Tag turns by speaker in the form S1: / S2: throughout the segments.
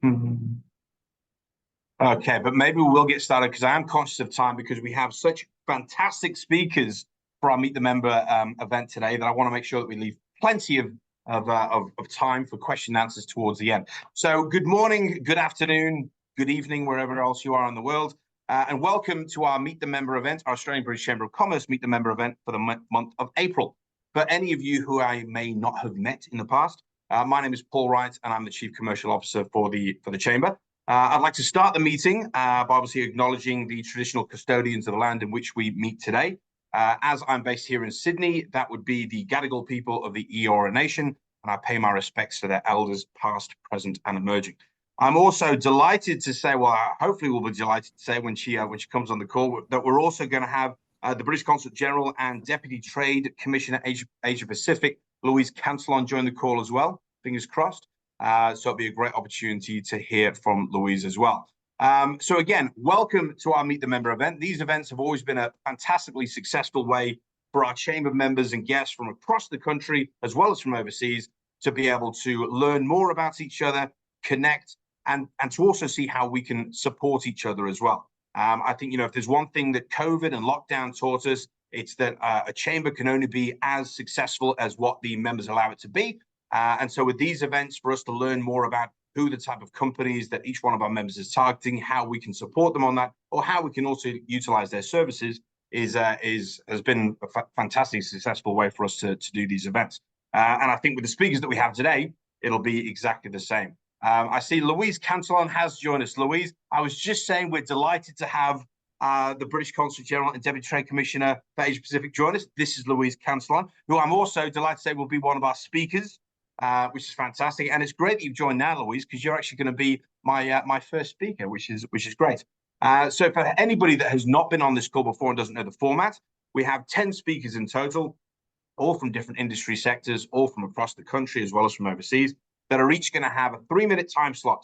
S1: Mhm. Okay, but maybe we'll get started because I am conscious of time because we have such fantastic speakers for our Meet the Member event today that I want to make sure that we leave plenty of time for question and answers towards the end. So good morning, good afternoon, good evening, wherever else you are in the world, and welcome to our Meet the Member event, our Australian British Chamber of Commerce Meet the Member event for the month of April. For any of you who I may not have met in the past, my name is Paul Wright, and I'm the Chief Commercial Officer for the Chamber. I'd like to start the meeting by obviously acknowledging the traditional custodians of the land in which we meet today. As I'm based here in Sydney, that would be the Gadigal people of the Eora Nation, and I pay my respects to their elders, past, present, and emerging. I'm also delighted to say, well, hopefully we'll be delighted to say when she comes on the call, that we're also going to have the British Consulate General and Deputy Trade Commissioner Asia Pacific, Louise Cancelon, join the call as well. Fingers crossed. So it'll be a great opportunity to hear from Louise as well. So again, welcome to our Meet the Member event. These events have always been a fantastically successful way for our Chamber members and guests from across the country, as well as from overseas, to be able to learn more about each other, connect, and to also see how we can support each other as well. I think, if there's one thing that COVID and lockdown taught us, it's that a chamber can only be as successful as what the members allow it to be. And so with these events, for us to learn more about who the type of companies that each one of our members is targeting, how we can support them on that, or how we can also utilize their services has been a fantastically successful way for us to do these events. And I think with the speakers that we have today, it'll be exactly the same. I see Louise Cancelon has joined us. Louise, I was just saying we're delighted to have the British Consulate General and Deputy Trade Commissioner for Asia Pacific join us. This is Louise Cancelon, who I'm also delighted to say will be one of our speakers. Which is fantastic, and it's great that you've joined now, Louise, because you're actually going to be my first speaker, which is great. So for anybody that has not been on this call before and doesn't know the format, we have 10 speakers in total, all from different industry sectors, all from across the country as well as from overseas, that are each going to have a 3-minute time slot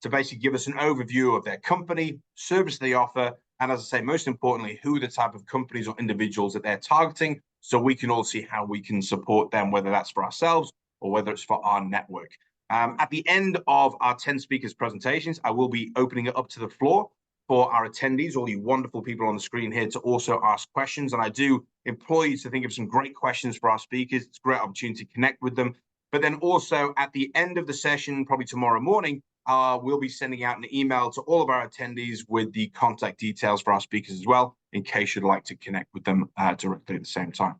S1: to basically give us an overview of their company, service they offer, and as I say, most importantly, who the type of companies or individuals that they're targeting, so we can all see how we can support them, whether that's for ourselves or whether it's for our network. At the end of our 10 speakers' presentations, I will be opening it up to the floor for our attendees, all you wonderful people on the screen here, to also ask questions. And I do implore you to think of some great questions for our speakers. It's a great opportunity to connect with them. But then also at the end of the session, probably tomorrow morning, we'll be sending out an email to all of our attendees with the contact details for our speakers as well, in case you'd like to connect with them directly at the same time.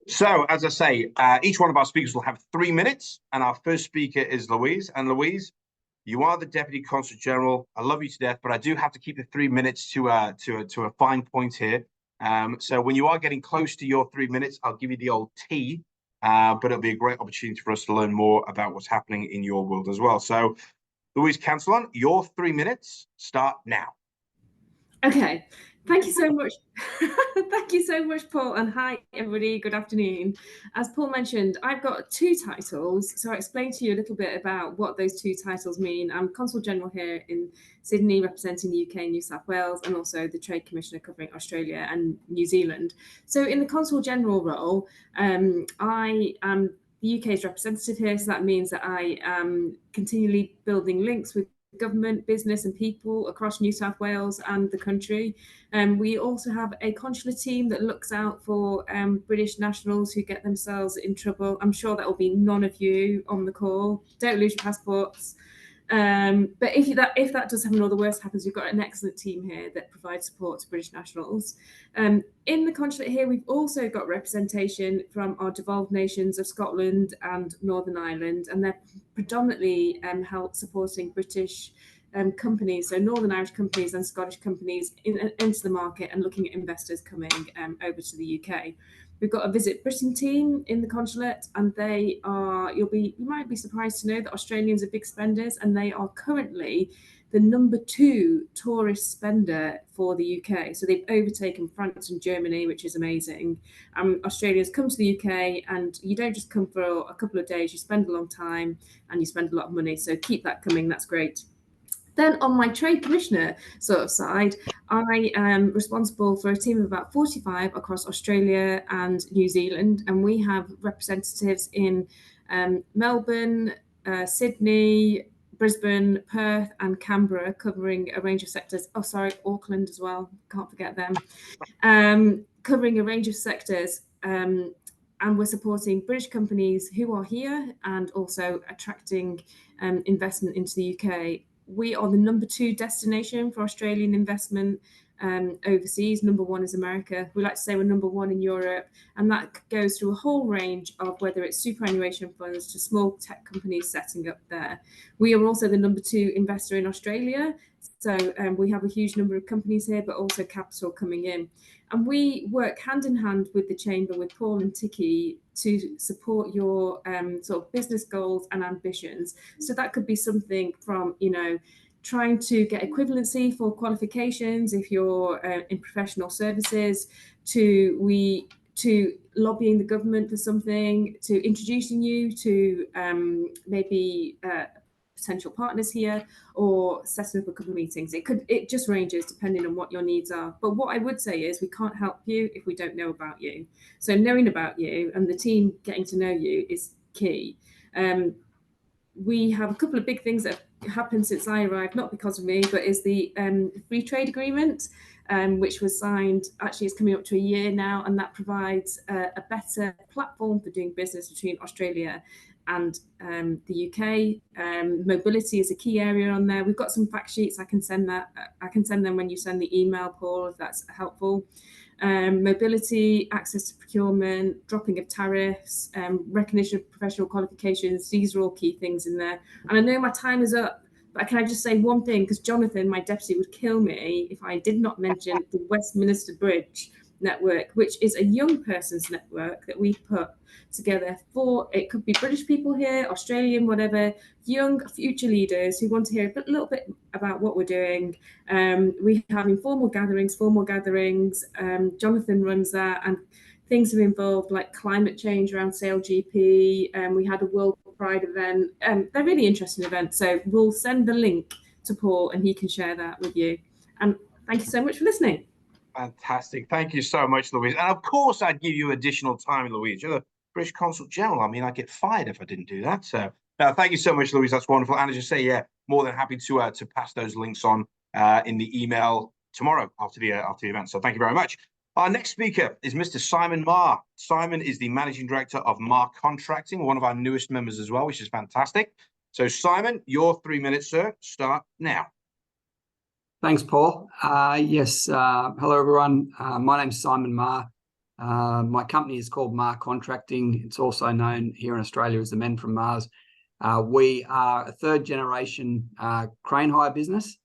S1: So, as I say, each one of our speakers will have 3 minutes, and our first speaker is Louise. And Louise, you are the Deputy Consulate General. I love you to death, but I do have to keep the 3 minutes to a fine point here. So when you are getting close to your 3 minutes, I'll give you the old tea, but it'll be a great opportunity for us to learn more about what's happening in your world as well. So, Louise Cancelon, your 3 minutes start now.
S2: Okay, thank you so much. Thank you so much, Paul. And hi, everybody. Good afternoon. As Paul mentioned, I've got 2 titles. So I'll explain to you a little bit about what those 2 titles mean. I'm Consul General here in Sydney, representing the UK and New South Wales, and also the Trade Commissioner covering Australia and New Zealand. So in the Consul General role, I am the UK's representative here. So that means that I am continually building links with government, business and people across New South Wales and the country. We also have a consular team that looks out for British nationals who get themselves in trouble. I'm sure that will be none of you on the call. Don't lose your passports. But if that does happen or the worst happens, we've got an excellent team here that provides support to British nationals. In the consulate here, we've also got representation from our devolved nations of Scotland and Northern Ireland, and they're predominantly help supporting British companies, so Northern Irish companies and Scottish companies into the market and looking at investors coming over to the UK. We've got a Visit Britain team in the consulate, and they are, you might be surprised to know that Australians are big spenders, and they are currently the number 2 tourist spender for the UK. So they've overtaken France and Germany, which is amazing. Australians come to the UK, and you don't just come for a couple of days, you spend a long time and you spend a lot of money. So keep that coming, that's great. Then on my trade commissioner sort of side, I am responsible for a team of about 45 across Australia and New Zealand, and we have representatives in Melbourne, Sydney, Brisbane, Perth, and Canberra, covering a range of sectors. Oh, sorry, Auckland as well. Can't forget them. Covering a range of sectors. And we're supporting British companies who are here and also attracting investment into the UK. We are the #2 destination for Australian investment overseas. #1 is America. We like to say we're #1 in Europe, and that goes through a whole range of whether it's superannuation funds to small tech companies setting up there. We are also the #2 investor in Australia. So we have a huge number of companies here, but also capital coming in. And we work hand in hand with the Chamber, with Paul and Tiki, to support your sort of business goals and ambitions. So that could be something from, trying to get equivalency for qualifications if you're in professional services, to lobbying the government for something, to introducing you to maybe potential partners here, or setting up a couple of meetings. It just ranges depending on what your needs are. But what I would say is we can't help you if we don't know about you. So knowing about you and the team getting to know you is key. We have a couple of big things that have happened since I arrived, not because of me, but is the free trade agreement, which was signed. Actually, it's coming up to a year now, and that provides a better platform for doing business between Australia and the UK. Mobility is a key area on there. We've got some fact sheets. I can send them when you send the email, Paul, if that's helpful. Mobility, access to procurement, dropping of tariffs, recognition of professional qualifications. These are all key things in there. And I know my time is up, but can I just say one thing? Because Jonathan, my deputy, would kill me if I did not mention the Westminster Bridge Network, which is a young person's network that we've put together for, it could be British people here, Australian, whatever, young future leaders who want to hear a little bit about what we're doing. We have informal gatherings, formal gatherings. Jonathan runs that, and things have involved like climate change around SailGP. We had a World Pride event. They're really interesting events. So we'll send the link to Paul and he can share that with you. And thank you so much for listening.
S1: Fantastic. Thank you so much, Louise. And of course, I'd give you additional time, Louise. You're the British Consul General. I mean, I'd get fired if I didn't do that. So thank you so much, Louise. That's wonderful. And as you say, yeah, more than happy to pass those links on in the email tomorrow after the event. So thank you very much. Our next speaker is Mr. Simon Marr. Simon is the Managing Director of Marr Contracting, one of our newest members as well, which is fantastic. So Simon, your 3 minutes, sir, start now.
S3: Thanks, Paul. Yes, hello, everyone. My name's Simon Marr. My company is called Marr Contracting. It's also known here in Australia as the Men from Mars. We are a third-generation crane hire business.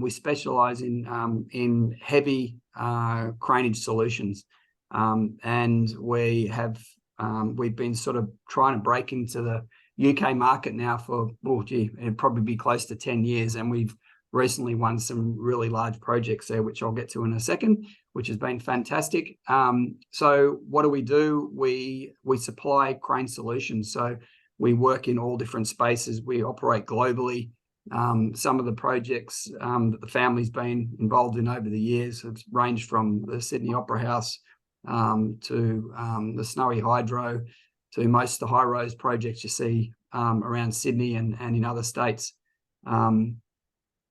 S3: We specialise in heavy craneage solutions, and we've been sort of trying to break into the UK market now for, it'd probably be close to 10 years, and we've recently won some really large projects there, which I'll get to in a second, which has been fantastic. So what do? We supply crane solutions. So we work in all different spaces. We operate globally. Some of the projects that the family's been involved in over the years have ranged from the Sydney Opera House to the Snowy Hydro, to most of the high rise projects you see around Sydney and in other states.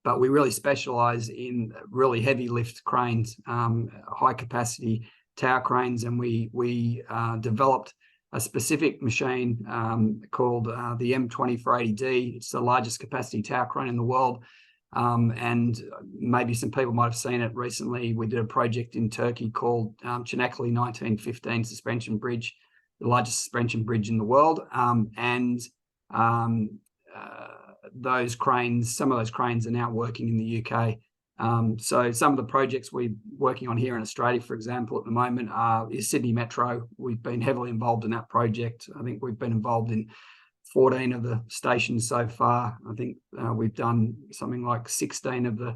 S3: But we really specialise in really heavy lift cranes, high capacity tower cranes, and we developed a specific machine called the M2480D. It's the largest capacity tower crane in the world, and maybe some people might have seen it recently. We did a project in Turkey called Çanakkale 1915 Suspension Bridge, the largest suspension bridge in the world, those cranes, some of those cranes are now working in the UK. So some of the projects we're working on here in Australia, for example, at the moment is Sydney Metro. We've been heavily involved in that project. I think we've been involved in 14 of the stations so far. I think we've done something like 16 of the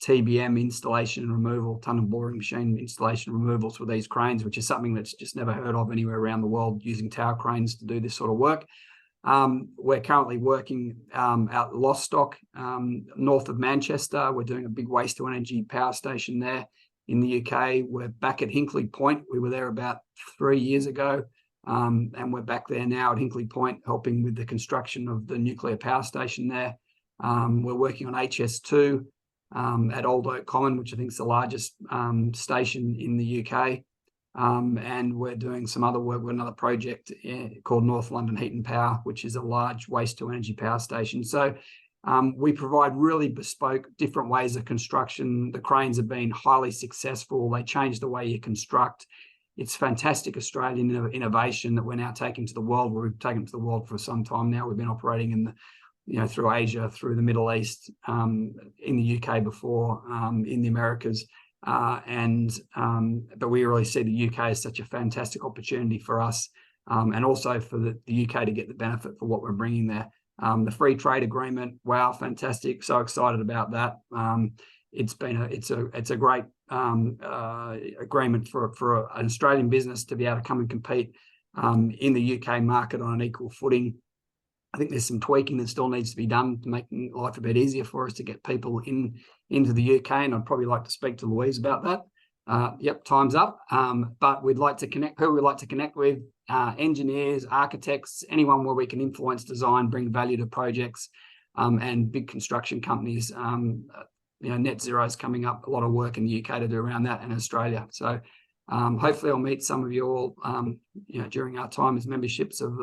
S3: TBM installation and removal, tunnel boring machine installation and removals with these cranes, which is something that's just never heard of anywhere around the world, using tower cranes to do this sort of work. We're currently working out Lostock, north of Manchester. We're doing a big waste to energy power station there in the UK. We're back at Hinkley Point. We were there about 3 years ago, and we're back there now at Hinkley Point, helping with the construction of the nuclear power station there. We're working on HS2 at Old Oak Common, which I think is the largest station in the UK. And we're doing some other work with another project called North London Heat and Power, which is a large waste-to-energy power station. So we provide really bespoke, different ways of construction. The cranes have been highly successful. They change the way you construct. It's fantastic Australian innovation that we're now taking to the world. We've taken it to the world for some time now. We've been operating in the, through Asia, through the Middle East, in the UK before, in the Americas. But we really see the UK as such a fantastic opportunity for us, and also for the UK to get the benefit for what we're bringing there. The free trade agreement, wow, fantastic! So excited about that. It's a great agreement for an Australian business to be able to come and compete in the UK market on an equal footing. I think there's some tweaking that still needs to be done to make life a bit easier for us to get people into the UK, and I'd probably like to speak to Louise about that. Yep, time's up. But we'd like to connect. Who we'd like to connect with? Engineers, architects, anyone where we can influence design, bring value to projects, and big construction companies. Net zero is coming up. A lot of work in the UK to do around that, and Australia. So hopefully, I'll meet some of you all, during our time as memberships of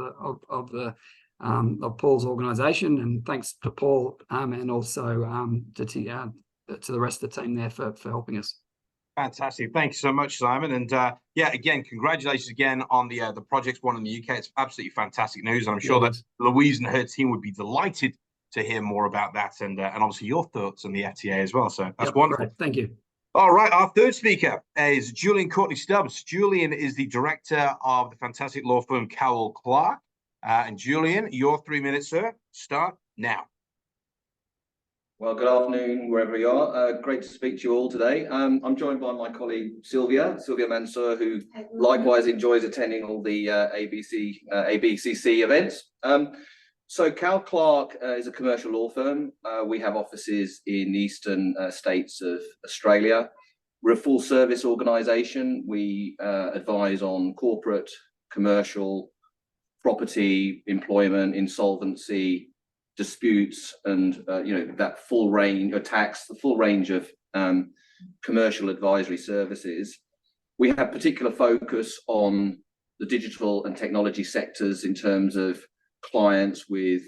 S3: Paul's organisation. And thanks to Paul and also to the rest of the team there for helping us.
S1: Fantastic. Thank you so much, Simon. And again, congratulations again on the projects won in the UK. It's absolutely fantastic news. And I'm sure that Louise and her team would be delighted to hear more about that, and obviously your thoughts on the FTA as well. So that's wonderful.
S3: Great. Thank you.
S1: All right. Our third speaker is Julian Courtney Stubbs. Julian is the director of the fantastic law firm Cowell Clark. And Julian, your 3 minutes, sir. Start now.
S4: Well, good afternoon, wherever you are. Great to speak to you all today. I'm joined by my colleague Sylvia Mansour, who likewise enjoys attending all the ABCC events. So Cowell Clark is a commercial law firm. We have offices in the eastern states of Australia. We're a full service organisation. We advise on corporate, commercial, property, employment, insolvency, disputes, and that full range of tax, the full range of commercial advisory services. We have particular focus on the digital and technology sectors in terms of clients with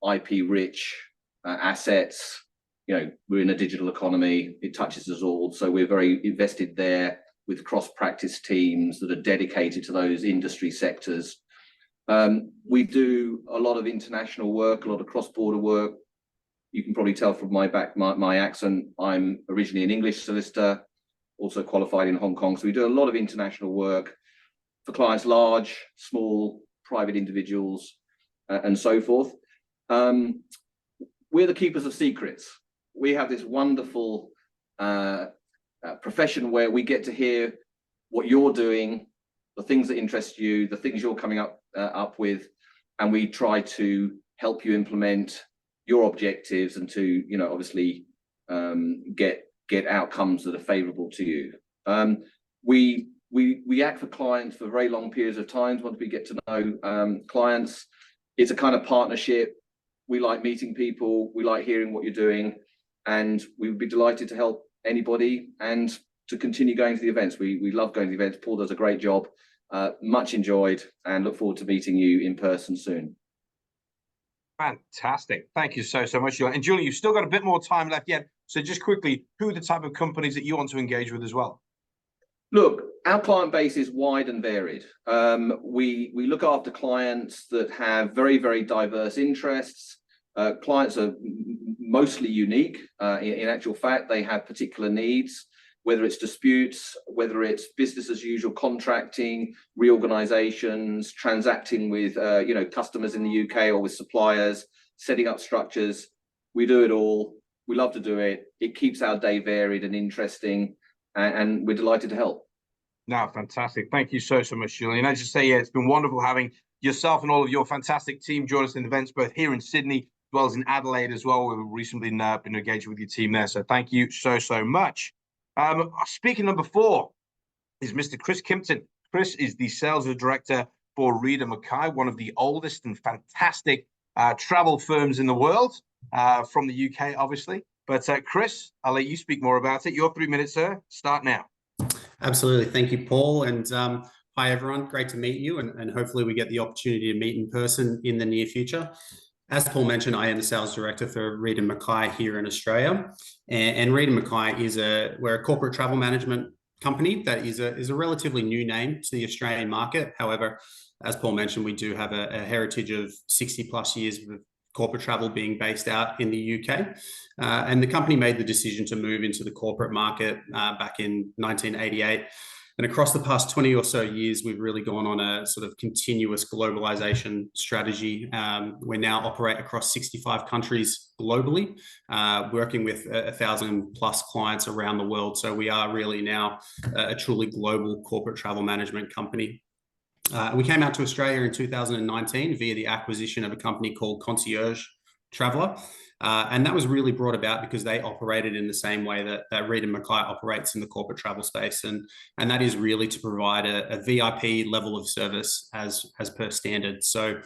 S4: IP-rich assets. We're in a digital economy; it touches us all. So we're very invested there with cross-practice teams that are dedicated to those industry sectors. We do a lot of international work, a lot of cross-border work. You can probably tell from my accent, I'm originally an English solicitor, also qualified in Hong Kong. So we do a lot of international work for clients, large, small, private individuals, and so forth. We're the keepers of secrets. We have this wonderful profession where we get to hear what you're doing, the things that interest you, the things you're coming up with, and we try to help you implement your objectives and to, obviously get outcomes that are favourable to you. We act for clients for very long periods of time. Once we get to know clients, it's a kind of partnership. We like meeting people. We like hearing what you're doing, and we would be delighted to help anybody and to continue going to the events. We love going to the events. Paul does a great job. Much enjoyed, and look forward to meeting you in person soon.
S1: Fantastic. Thank you so much, Julian. And Julian, you've still got a bit more time left yet. So just quickly, who are the type of companies that you want to engage with as well?
S4: Look, our client base is wide and varied. We look after clients that have very, very diverse interests. Clients are mostly unique. In actual fact, they have particular needs, whether it's disputes, whether it's business as usual contracting, reorganizations, transacting with customers in the UK or with suppliers, setting up structures. We do it all. We love to do it. It keeps our day varied and interesting, and we're delighted to help.
S1: No, fantastic. Thank you so much, Julian. As you say, it's been wonderful having yourself and all of your fantastic team join us in events, both here in Sydney as well as in Adelaide as well. We've recently been engaged with your team there. So thank you so much. Speaker number 4 is Mr. Chris Kimpton. Chris is the sales director for Reeder Mackay, one of the oldest and fantastic travel firms in the world. from the UK, obviously. But Chris, I'll let you speak more about it. Your 3 minutes, sir. Start now.
S5: Absolutely. Thank you, Paul. And hi, everyone. Great to meet you. And hopefully we get the opportunity to meet in person in the near future. As Paul mentioned, I am the sales director for Reed & Mackay here in Australia. And Reed & Mackay we're a corporate travel management company that is a relatively new name to the Australian market. However, as Paul mentioned, we do have a heritage of 60 plus years of corporate travel being based out in the UK. And the company made the decision to move into the corporate market back in 1988. And across the past 20 or so years, we've really gone on a sort of continuous globalization strategy. We now operate across 65 countries globally, working with 1,000 plus clients around the world. So we are really now a truly global corporate travel management company. We came out to Australia in 2019 via the acquisition of a company called Concierge Traveller. And that was really brought about because they operated in the same way that Reed & Mackay operates in the corporate travel space. And that is really to provide a VIP level of service as per standard. So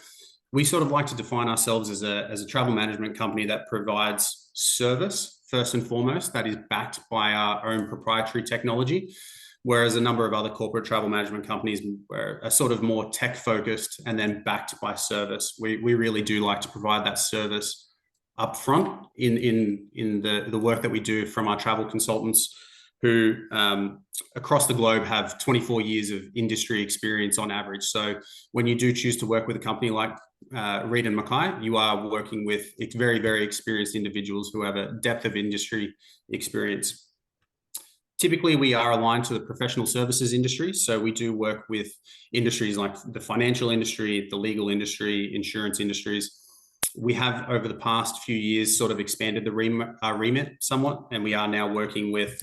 S5: we sort of like to define ourselves as a travel management company that provides service first and foremost, that is backed by our own proprietary technology. Whereas a number of other corporate travel management companies are sort of more tech focused and then backed by service. We really do like to provide that service upfront in the work that we do from our travel consultants who across the globe have 24 years of industry experience on average. So when you do choose to work with a company like Reed & Mackay, you are working with very, very experienced individuals who have a depth of industry experience. Typically, we are aligned to the professional services industry. So we do work with industries like the financial industry, the legal industry, insurance industries. We have, over the past few years, sort of expanded our remit somewhat, and we are now working with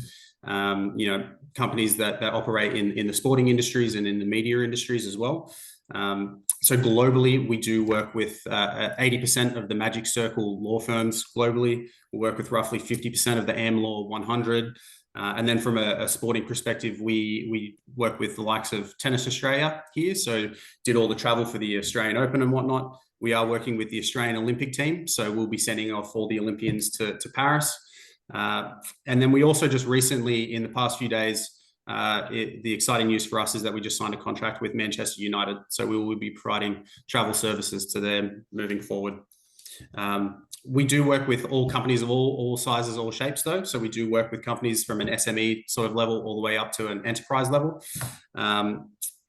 S5: companies that operate in the sporting industries and in the media industries as well. So globally, we do work with 80% of the Magic Circle law firms globally. We work with roughly 50% of the AmLaw 100. And then from a sporting perspective, we work with the likes of Tennis Australia here. So did all the travel for the Australian Open and whatnot. We are working with the Australian Olympic team. So we'll be sending off all the Olympians to Paris. And then we also just recently, in the past few days, the exciting news for us is that we just signed a contract with Manchester United. So we will be providing travel services to them moving forward. We do work with all companies of all sizes, all shapes, though. So we do work with companies from an SME sort of level all the way up to an enterprise level.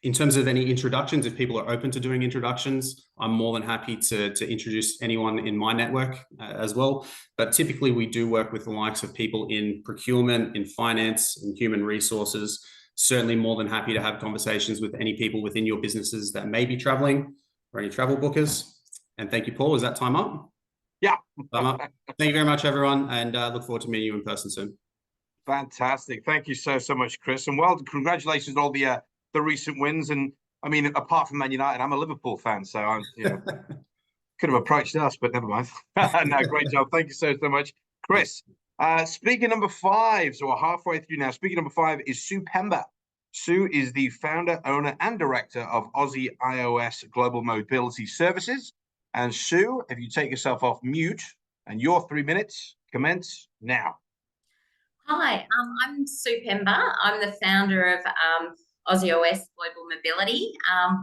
S5: In terms of any introductions, if people are open to doing introductions, I'm more than happy to introduce anyone in my network as well. But typically, we do work with the likes of people in procurement, in finance, in human resources. Certainly more than happy to have conversations with any people within your businesses that may be traveling or any travel bookers. And thank you, Paul. Is that time up?
S1: Yeah.
S5: Time up. Thank you very much, everyone. And look forward to meeting you in person soon.
S1: Fantastic. Thank you so much, Chris. And well, congratulations on all the recent wins. And I mean, apart from Man United, I'm a Liverpool fan. So I'm, could have approached us, but never mind. No, great job. Thank you so much, Chris. Speaker number 5, so we're halfway through now. Speaker number 5 is Sue Pember. Sue is the founder, owner, and director of Aussie iOS Global Mobility Services. And Sue, if you take yourself off mute, and your 3 minutes commence now.
S6: Hi, I'm Sue Pember. I'm the founder of Aussie iOS Global Mobility.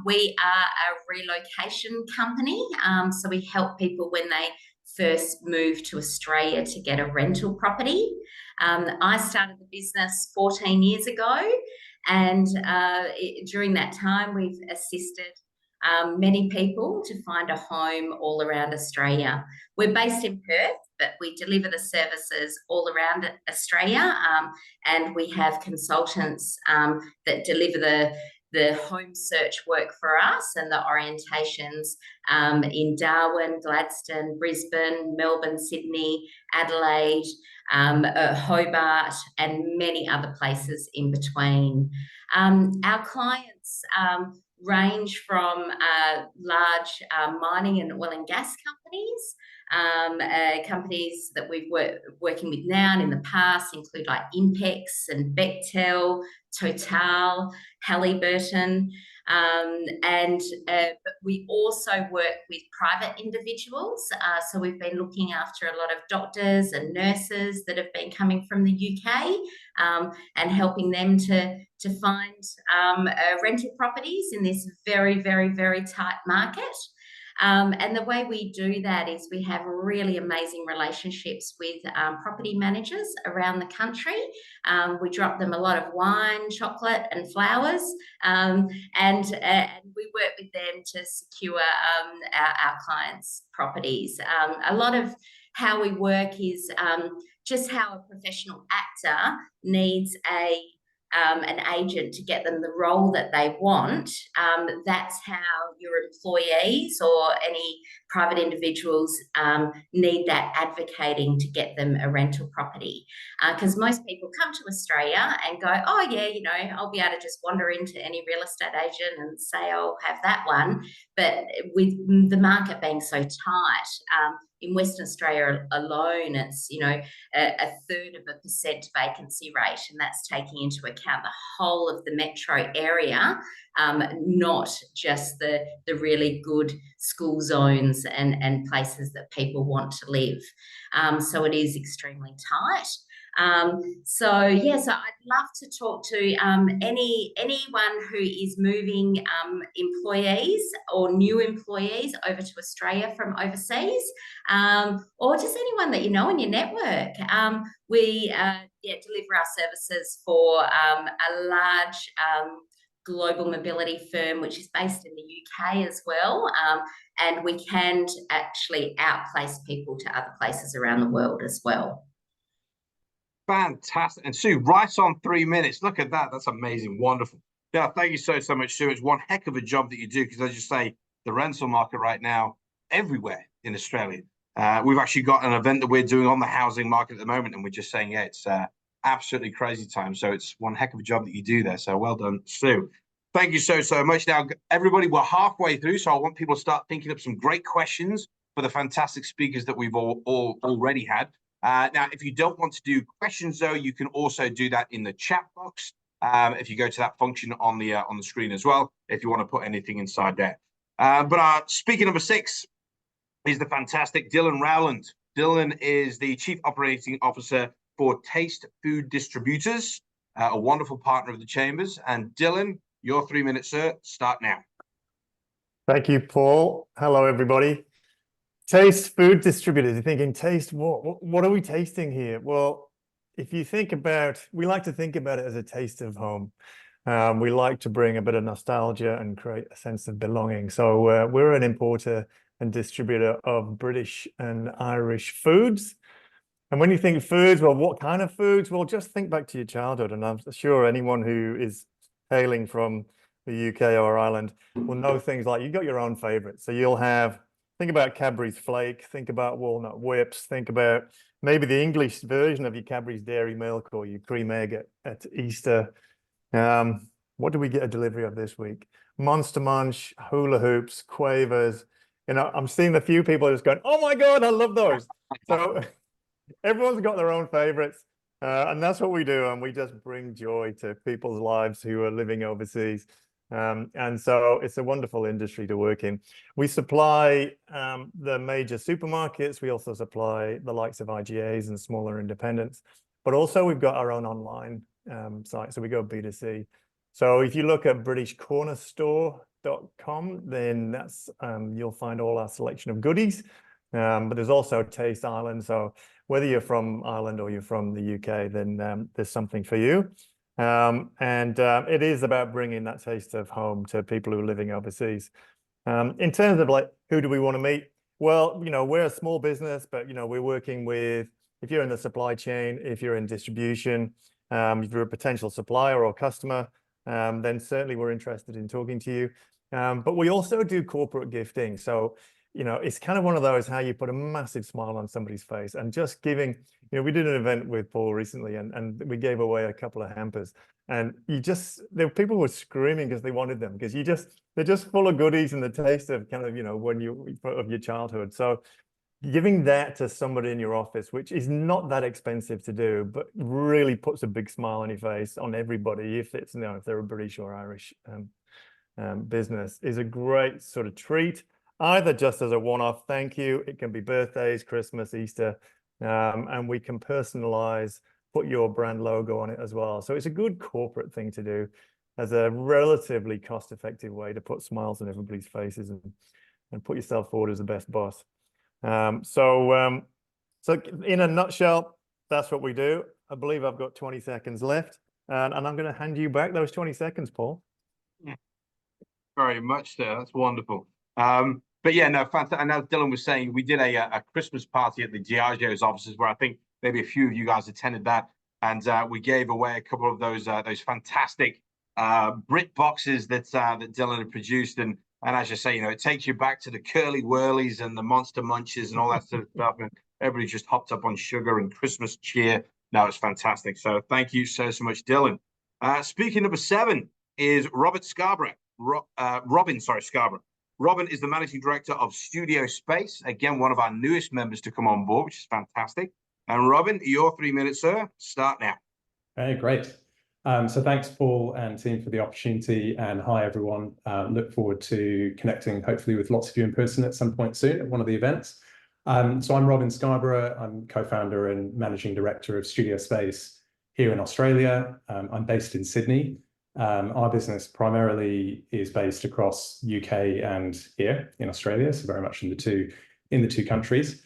S6: We are a relocation company, so we help people when they first move to Australia to get a rental property. I started the business 14 years ago, and during that time we've assisted many people to find a home all around Australia. We're based in Perth, but we deliver the services all around Australia, and we have consultants that deliver the home search work for us and the orientations in Darwin, Gladstone, Brisbane, Melbourne, Sydney, Adelaide, Hobart, and many other places in between. Our clients range from large mining and oil and gas companies. Companies that we've working with now and in the past include like Impex and Bechtel, Total, Halliburton. But we also work with private individuals. So we've been looking after a lot of doctors and nurses that have been coming from the UK, and helping them to find rental properties in this very, very, very tight market. And the way we do that is we have really amazing relationships with property managers around the country. We drop them a lot of wine, chocolate, and flowers, and we work with them to secure our clients' properties. A lot of how we work is just how a professional actor needs an agent to get them the role that they want. That's how your employees or any private individuals need that advocating to get them a rental property. Because most people come to Australia and go, oh yeah, you know, I'll be able to just wander into any real estate agent and say I'll have that one. But with the market being so tight, in Western Australia alone, it's, you know, a 1/3% vacancy rate, and that's taking into account the whole of the metro area, not just the really good school zones and places that people want to live. So it is extremely tight. So I'd love to talk to anyone who is moving employees or new employees over to Australia from overseas, or just anyone that you know in your network. We deliver our services for a large global mobility firm which is based in the UK as well, and we can actually outplace people to other places around the world as well.
S1: Fantastic. And Sue, right on 3 minutes. Look at that. That's amazing. Wonderful. Yeah, thank you so much, Sue. It's one heck of a job that you do, because as you say, the rental market right now, everywhere in Australia. We've actually got an event that we're doing on the housing market at the moment, and we're just saying, yeah, it's absolutely crazy time. So it's one heck of a job that you do there. So well done, Sue. Thank you so much. Now, everybody, we're halfway through, so I want people to start thinking of some great questions for the fantastic speakers that we've all already had. Now, if you don't want to do questions, though, you can also do that in the chat box. If you go to that function on the screen as well, if you want to put anything inside there. But our speaker number 6 is the fantastic Dylan Rowland. Dylan is the Chief Operating Officer for Taste Food Distributors, a wonderful partner of the Chambers. And Dylan, your 3 minutes, sir. Start now.
S7: Thank you, Paul. Hello, everybody. Taste Food Distributors. You're thinking, taste what? What are we tasting here? Well, if you think about, we like to think about it as a taste of home. We like to bring a bit of nostalgia and create a sense of belonging. So we're an importer and distributor of British and Irish foods. And when you think foods, well, what kind of foods? Well, just think back to your childhood. And I'm sure anyone who is hailing from the UK or Ireland will know things like, you've got your own favorites. So you'll have, think about Cadbury's Flake, think about Walnut Whips, think about maybe the English version of your Cadbury's Dairy Milk or your cream egg at Easter. What do we get a delivery of this week? Monster Munch, Hula Hoops, Quavers. You know, I'm seeing a few people just going, oh my God, I love those. So everyone's got their own favorites. And that's what we do. And we just bring joy to people's lives who are living overseas. And so it's a wonderful industry to work in. We supply the major supermarkets. We also supply the likes of IGAs and smaller independents. But also we've got our own online site. So we go B2C. So if you look at BritishCornerStore.com, then that's you'll find all our selection of goodies. But there's also Taste Ireland. So whether you're from Ireland or you're from the UK, then there's something for you. It is about bringing that taste of home to people who are living overseas. In terms of like, who do we want to meet? Well, you know, we're a small business, but, you know, we're working with, if you're in the supply chain, if you're in distribution, if you're a potential supplier or customer, then certainly we're interested in talking to you. But we also do corporate gifting. So, you know, it's kind of one of those, how you put a massive smile on somebody's face and just giving, you know, we did an event with Paul recently and we gave away a couple of hampers, and people were screaming because they wanted them, because they're just full of goodies and the taste of kind of, you know, of your childhood. So giving that to somebody in your office, which is not that expensive to do, but really puts a big smile on your face on everybody, if it's, you know, if they're a British or Irish business is a great sort of treat, either just as a one-off thank you. It can be birthdays, Christmas, Easter, and we can personalize, put your brand logo on it as well. So it's a good corporate thing to do as a relatively cost-effective way to put smiles on everybody's faces and put yourself forward as the best boss. So in a nutshell, that's what we do. I believe I've got 20 seconds left, and I'm going to hand you back those 20 seconds, Paul.
S1: Yeah, very much so. That's wonderful. But yeah, no, fantastic. And as Dylan was saying, we did a Christmas party at the Diageo's offices where I think maybe a few of you guys attended that, and we gave away a couple of those fantastic Brit boxes that Dylan had produced, and as you say, you know, it takes you back to the Curly Whirlies and the Monster Munches and all that sort of stuff, and everybody just hopped up on sugar and Christmas cheer. No, it's fantastic. So thank you so much, Dylan. Speaker number 7 is Robert Scarborough. Robin Scarborough. Robin is the managing director of Studio Space. Again, one of our newest members to come on board, which is fantastic. And Robin, your 3 minutes, sir. Start now.
S8: Hey, great. So thanks, Paul and team, for the opportunity. And hi, everyone. Look forward to connecting, hopefully, with lots of you in person at some point soon at one of the events. So I'm Robin Scarborough. I'm co-founder and managing director of Studio Space here in Australia. I'm based in Sydney. Our business primarily is based across UK and here in Australia, so very much in the two countries.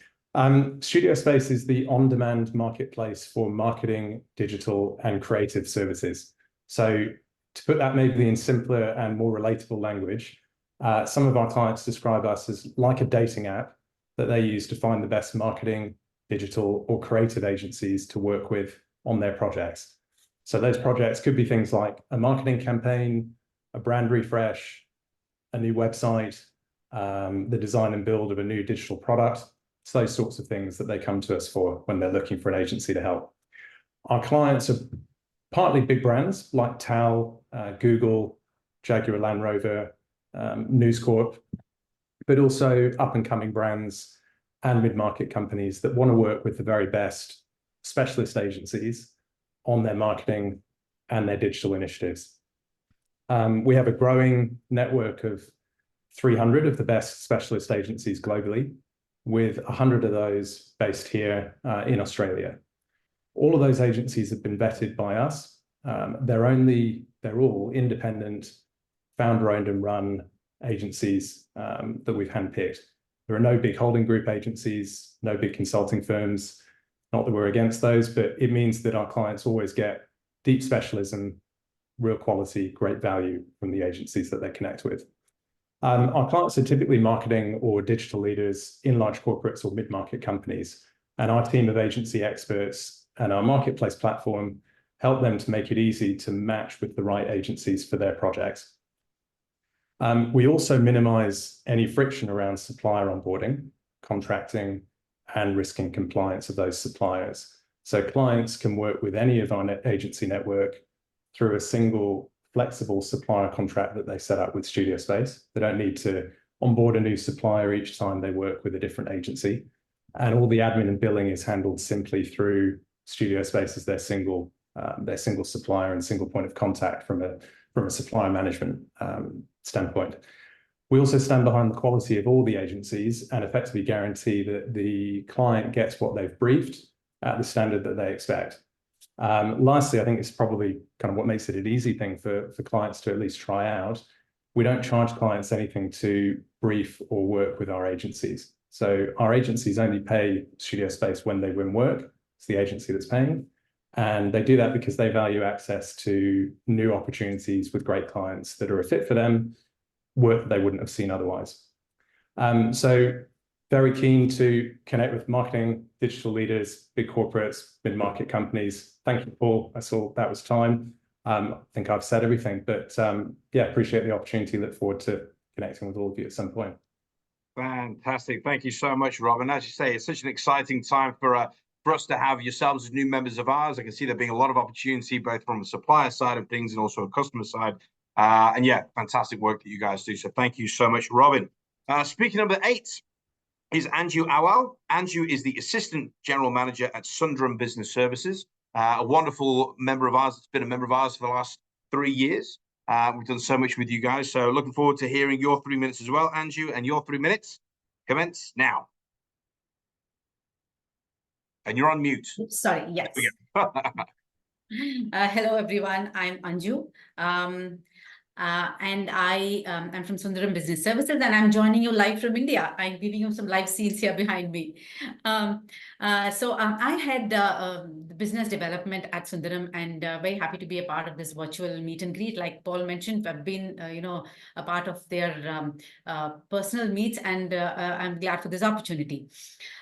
S8: Studio Space is the on-demand marketplace for marketing, digital, and creative services. So to put that maybe in simpler and more relatable language, some of our clients describe us as like a dating app that they use to find the best marketing, digital, or creative agencies to work with on their projects. So those projects could be things like a marketing campaign, a brand refresh, a new website, the design and build of a new digital product. It's those sorts of things that they come to us for when they're looking for an agency to help. Our clients are partly big brands like TAL, Google, Jaguar Land Rover, News Corp, but also up-and-coming brands and mid-market companies that want to work with the very best specialist agencies on their marketing and their digital initiatives. We have a growing network of 300 of the best specialist agencies globally, with 100 of those based here in Australia. All of those agencies have been vetted by us. They're all independent, founder-owned and run agencies that we've handpicked. There are no big holding group agencies, no big consulting firms. Not that we're against those, but it means that our clients always get deep specialism, real quality, great value from the agencies that they connect with. Our clients are typically marketing or digital leaders in large corporates or mid-market companies, and our team of agency experts and our marketplace platform help them to make it easy to match with the right agencies for their projects. We also minimize any friction around supplier onboarding, contracting, and risk and compliance of those suppliers. So clients can work with any of our agency network through a single flexible supplier contract that they set up with Studio Space. They don't need to onboard a new supplier each time they work with a different agency. And all the admin and billing is handled simply through Studio Space as their single supplier and single point of contact from a supplier management standpoint. We also stand behind the quality of all the agencies and effectively guarantee that the client gets what they've briefed at the standard that they expect. Lastly, I think it's probably kind of what makes it an easy thing for clients to at least try out. We don't charge clients anything to brief or work with our agencies. So our agencies only pay Studio Space when they win work. It's the agency that's paying. And they do that because they value access to new opportunities with great clients that are a fit for them, work that they wouldn't have seen otherwise. So very keen to connect with marketing, digital leaders, big corporates, mid-market companies. Thank you, Paul. I saw that was time. I think I've said everything, but yeah, appreciate the opportunity. Look forward to connecting with all of you at some point.
S1: Fantastic. Thank you so much, Robin. As you say, it's such an exciting time for us to have yourselves as new members of ours. I can see there being a lot of opportunity, both from the supplier side of things and also a customer side. And yeah, fantastic work that you guys do. So thank you so much, Robin. Speaking number 8 is Anju Awal. Anju is the Assistant General Manager at Sundram Business Services, a wonderful member of ours. It's been a member of ours for the last 3 years. We've done so much with you guys. So looking forward to hearing your 3 minutes as well, Andrew, and your 3 minutes commence now. And you're on mute.
S9: Sorry, yes. Hello, everyone. I'm Anju. And I am from Sundaram Business Services, and I'm joining you live from India. I'm giving you some live scenes here behind me. I had the business development at Sundaram, and very happy to be a part of this virtual meet and greet. Like Paul mentioned, I've been, a part of their personal meets, and I'm glad for this opportunity.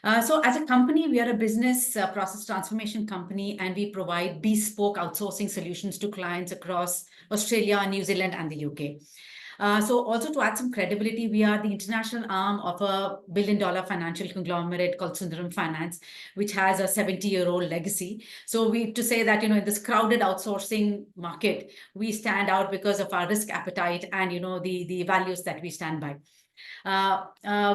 S9: So as a company, we are a business process transformation company, and we provide bespoke outsourcing solutions to clients across Australia, New Zealand, and the UK. So also to add some credibility, we are the international arm of a billion-dollar financial conglomerate called Sundaram Finance, which has a 70-year-old legacy. So to say that, in this crowded outsourcing market, we stand out because of our risk appetite and, the values that we stand by.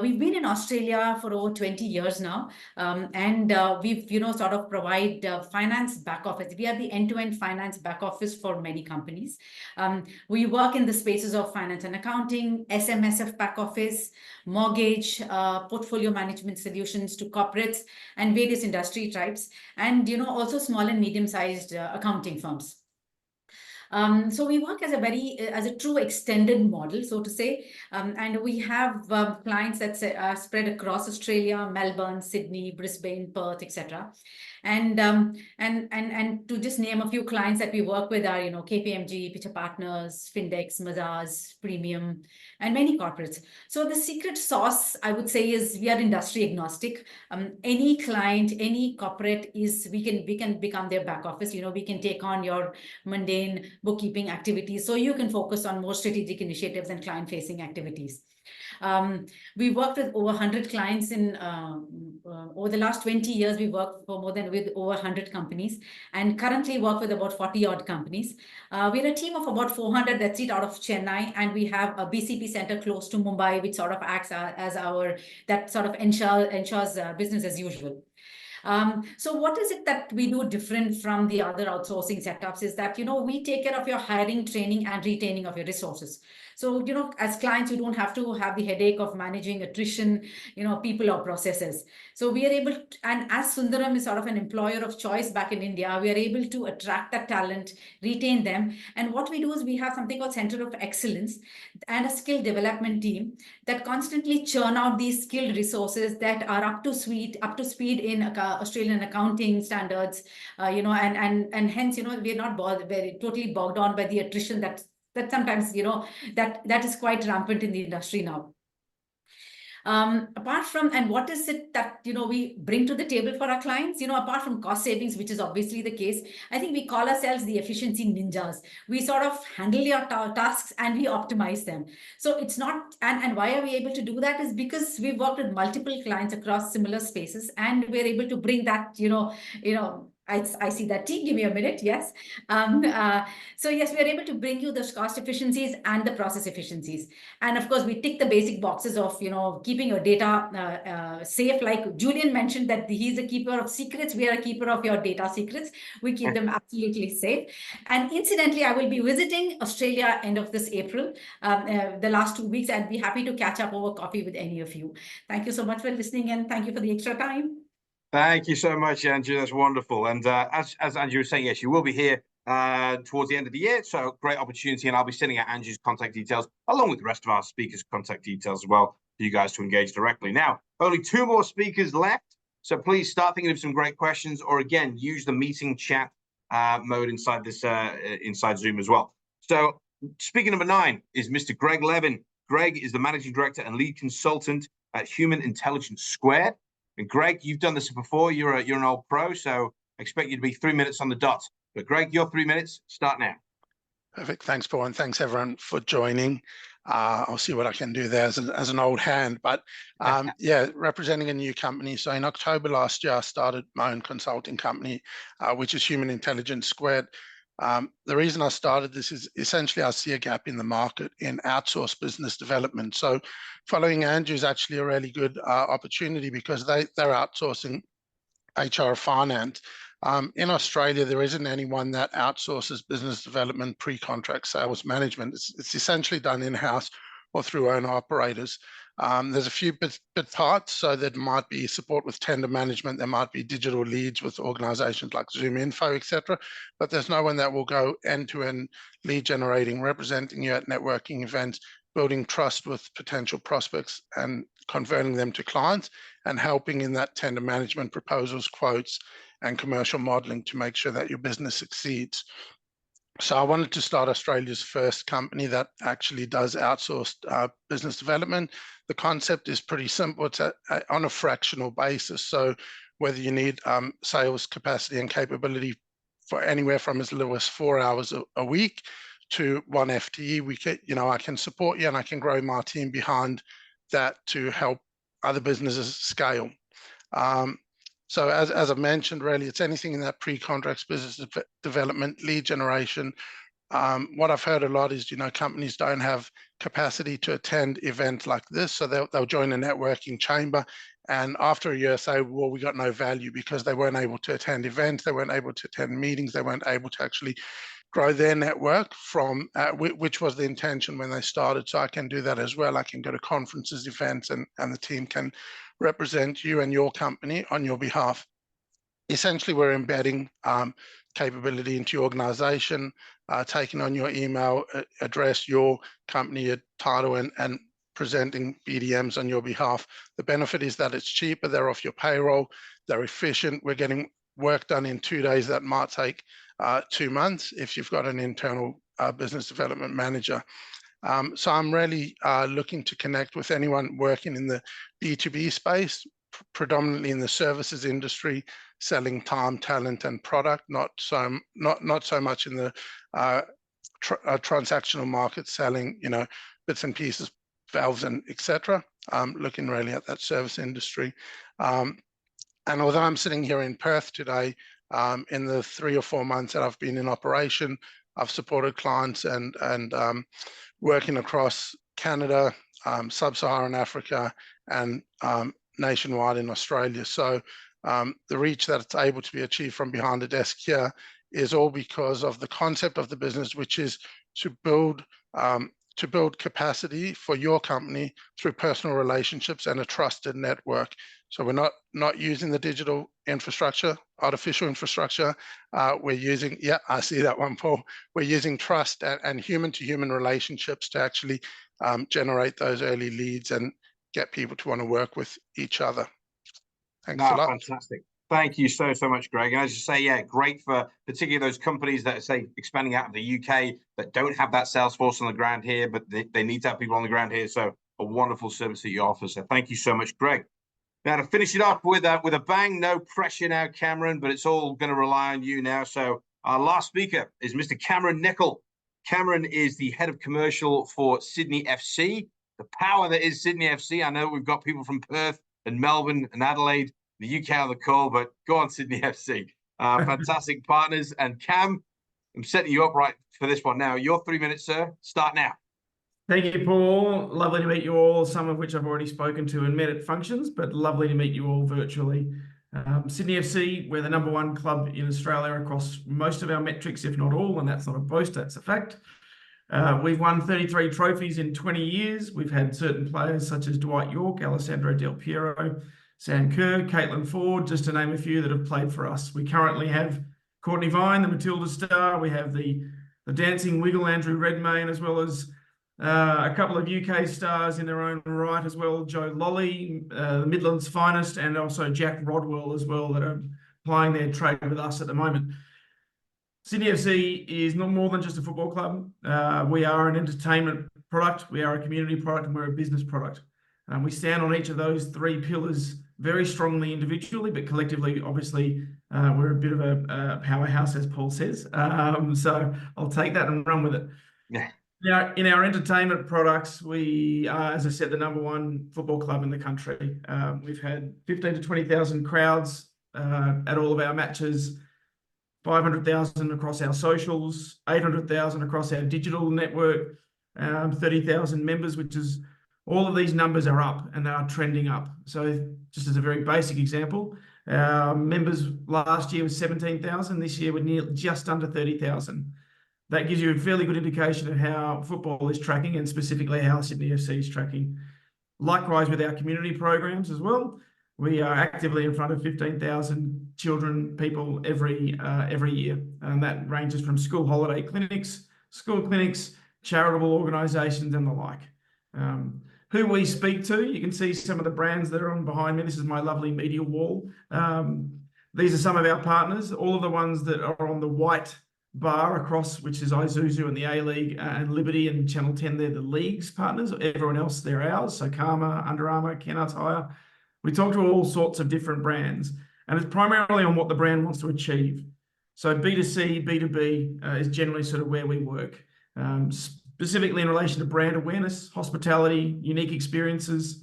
S9: We've been in Australia for over 20 years now, and we've, sort of provide finance back office. We are the end-to-end finance back office for many companies. We work in the spaces of finance and accounting, SMSF back office, mortgage, portfolio management solutions to corporates and various industry types, and, also small and medium-sized accounting firms. So we work as a true extended model, so to say, and we have clients that are spread across Australia, Melbourne, Sydney, Brisbane, Perth, etc. And to just name a few clients that we work with are, KPMG, Pitcher Partners, Findex, Mazars, Premium, and many corporates. So the secret sauce, I would say, is we are industry agnostic. Any client, any corporate we can become their back office. We can take on your mundane bookkeeping activities, so you can focus on more strategic initiatives and client-facing activities. We worked with over 100 clients in over the last 20 years. We worked with over 100 companies, and currently work with about 40 odd companies. We're a team of about 400 that sit out of Chennai, and we have a BCP center close to Mumbai, which sort of acts as that sort of ensures business as usual. So what is it that we do different from the other outsourcing setups is that, we take care of your hiring, training, and retaining of your resources. So, as clients, you don't have to have the headache of managing attrition, people or processes. So we are able to, and as Sundaram is sort of an employer of choice back in India, we are able to attract that talent, retain them. And what we do is we have something called Center of Excellence and a skill development team that constantly churn out these skilled resources that are up to speed in Australian accounting standards, and hence, we're not totally bogged down by the attrition that sometimes, that is quite rampant in the industry now. Apart from, and what is it that, we bring to the table for our clients, apart from cost savings, which is obviously the case, I think we call ourselves the efficiency ninjas. We sort of handle your tasks and we optimize them. So it's not, and why are we able to do that is because we've worked with multiple clients across similar spaces, and we're able to bring that, I see that team. Give me a minute. Yes. So yes, we are able to bring you those cost efficiencies and the process efficiencies. And of course, we tick the basic boxes of, keeping your data safe. Like Julian mentioned that he's a keeper of secrets. We are a keeper of your data secrets. We keep them absolutely safe. And incidentally, I will be visiting Australia end of this April, the last 2 weeks. I'd be happy to catch up over coffee with any of you. Thank you so much for listening, and thank you for the extra time.
S1: Thank you so much, Andrew. That's wonderful. And as Andrew was saying, yes, you will be here towards the end of the year. So great opportunity. And I'll be sending out Andrew's contact details along with the rest of our speakers' contact details as well for you guys to engage directly. Now, only 2 more speakers left. So please start thinking of some great questions, or again, use the meeting chat mode inside this inside Zoom as well. So speaker number 9 is Mr. Greg Levin. Greg is the Managing Director and Lead Consultant at Human Intelligence Squared. And Greg, you've done this before. You're an old pro, so I expect you to be 3 minutes on the dot. But Greg, your 3 minutes, start now.
S10: Perfect. Thanks, Paul, and thanks everyone for joining. I'll see what I can do there as an old hand. But yeah, representing a new company. So in October last year, I started my own consulting company, which is Human Intelligence Squared. The reason I started this is essentially I see a gap in the market in outsourced business development. So following Andrew is actually a really good opportunity because they're outsourcing HR finance In Australia, there isn't anyone that outsources business development, pre-contract sales management. It's essentially done in-house or through owner operators. There's a few bit parts, so there might be support with tender management, there might be digital leads with organizations like ZoomInfo, etc. But there's no one that will go end-to-end lead generating, representing you at networking events, building trust with potential prospects and converting them to clients, and helping in that tender management, proposals, quotes, and commercial modeling to make sure that your business succeeds. So I wanted to start Australia's first company that actually does outsourced business development. The concept is pretty simple. It's on a fractional basis. So whether you need sales capacity and capability for anywhere from as little as 4 hours a week to 1 FTE, I can support you and I can grow my team behind that to help other businesses scale. So as I mentioned, really, it's anything in that pre-contracts, business development, lead generation. What I've heard a lot is, companies don't have capacity to attend events like this, so they'll join a networking chamber, and after a year say, well, we got no value because they weren't able to attend events, they weren't able to attend meetings, they weren't able to actually grow their network from, which was the intention when they started. So I can do that as well. I can go to conferences, events, and the team can represent you and your company on your behalf. Essentially, we're embedding capability into your organization, taking on your email address, your company, your title, and presenting BDMs on your behalf. The benefit is that it's cheaper, they're off your payroll, they're efficient. We're getting work done in 2 days that might take 2 months if you've got an internal business development manager. So I'm really looking to connect with anyone working in the B2B space, predominantly in the services industry, selling time, talent, and product, not so much in the transactional market, selling bits and pieces, valves, and etc. Looking really at that service industry. And although I'm sitting here in Perth today, in the 3 or 4 months that I've been in operation, I've supported clients and working across Canada, Sub-Saharan Africa, and nationwide in Australia. So the reach that it's able to be achieved from behind the desk here is all because of the concept of the business, which is to build capacity for your company through personal relationships and a trusted network. So we're not using the digital infrastructure, artificial infrastructure. We're using, yeah, I see that one, Paul. We're using trust and human-to-human relationships to actually generate those early leads and get people to want to work with each other. Thanks a lot.
S1: Fantastic. Thank you so much, Greg. And as you say, yeah, great for particularly those companies that are, say, expanding out of the UK that don't have that sales force on the ground here, but they need to have people on the ground here. So a wonderful service that you offer. So thank you so much, Greg. Now to finish it up with a bang, no pressure now, Cameron, but it's all going to rely on you now. So our last speaker is Mr. Cameron Nicol. Cameron is the head of commercial for Sydney FC. The power that is Sydney FC. I know we've got people from Perth and Melbourne and Adelaide, the UK on the call, but go on, Sydney FC. Fantastic partners. And Cam, I'm setting you up right for this one now. Your 3 minutes, sir. Start now.
S11: Thank you, Paul. Lovely to meet you all, some of which I've already spoken to and met at functions, but lovely to meet you all virtually. Sydney FC, we're the #1 club in Australia across most of our metrics, if not all, and that's not a boast, that's a fact. We've won 33 trophies in 20 years. We've had certain players such as Dwight York, Alessandro Del Piero, Sam Kerr, Caitlin Ford, just to name a few that have played for us. We currently have Courtney Vine, the Matilda star. We have the dancing wiggle, Andrew Redmayne, as well as a couple of UK stars in their own right as well, Joe Lolly, the Midlands finest, and also Jack Rodwell as well, that are plying their trade with us at the moment. Sydney FC is not more than just a football club. We are an entertainment product, we are a community product, and we're a business product. We stand on each of those 3 pillars very strongly individually, but collectively, obviously, we're a bit of a powerhouse, as Paul says. So I'll take that and run with it.
S1: Yeah.
S11: Now, in our entertainment products, we are, as I said, the #1 football club in the country. We've had 15 to 20,000 crowds at all of our matches, 500,000 across our socials, 800,000 across our digital network, 30,000 members, which is, all of these numbers are up and they are trending up. So just as a very basic example, Our members last year was 17,000. This year we're just under 30,000. That gives you a fairly good indication of how football is tracking and specifically how Sydney FC is tracking. Likewise with our community programs as well. We are actively in front of 15,000 children, people every year. And that ranges from school holiday clinics, school clinics, charitable organisations and the like. Who we speak to, you can see some of the brands that are on behind me. This is my lovely media wall. These are some of our partners, all of the ones that are on the white bar across, which is Isuzu and the A-League and Liberty and Channel 10. They're the league's partners. Everyone else, they're ours. So Karma, Under Armour, Kennards Hire. We talk to all sorts of different brands, and it's primarily on what the brand wants to achieve. So B2C, B2B is generally sort of where we work, specifically in relation to brand awareness, hospitality, unique experiences,